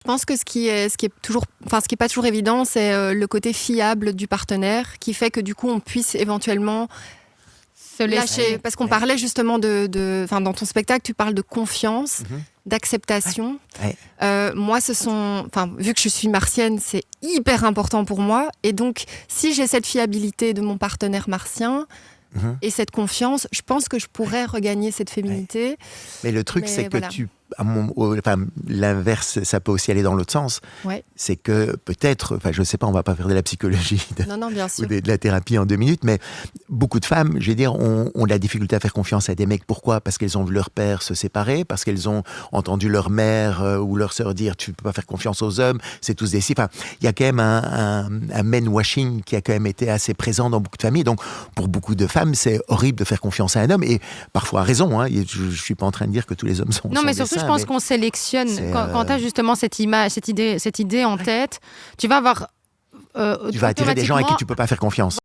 Je pense que ce qui est toujours, enfin, ce qui est pas toujours évident, c'est le côté fiable du partenaire qui fait que du coup, on puisse éventuellement Se lâcher. Parce qu'on parlait justement enfin, dans ton spectacle, tu parles de confiance, Mhm. d'acceptation. Ouais. Moi, enfin, vu que je suis martienne, c'est hyper important pour moi. Et donc, si j'ai cette fiabilité de mon partenaire martien et cette confiance, je pense que je pourrais regagner cette féminité. Mais le truc, Mais c'est que voilà. l'inverse, ça peut aussi aller dans l'autre sens. Ouais. C'est que peut-être, enfin, je sais pas, on va pas faire de la psychologie Non, bien ou sûr. de la thérapie en 2 minutes, mais beaucoup de femmes, je veux dire, ont de la difficulté à faire confiance à des mecs. Pourquoi ? Parce qu'elles ont vu leur père se séparer, parce qu'elles ont entendu leur mère ou leur sœur dire tu peux pas faire confiance aux hommes, c'est tous des si. Enfin, il y a quand même un men washing qui a quand même été assez présent dans beaucoup de familles. Donc, pour beaucoup de femmes, c'est horrible de faire confiance à un homme et parfois à raison. Hein. Je suis pas en train de dire que tous les hommes sont. Non, sont mais des surtout, je saints, pense mais qu'on sélectionne. c'est, Quand tu as justement cette image, cette idée en tête, tu vas avoir tu vas attirer des gens à qui tu peux pas faire confiance.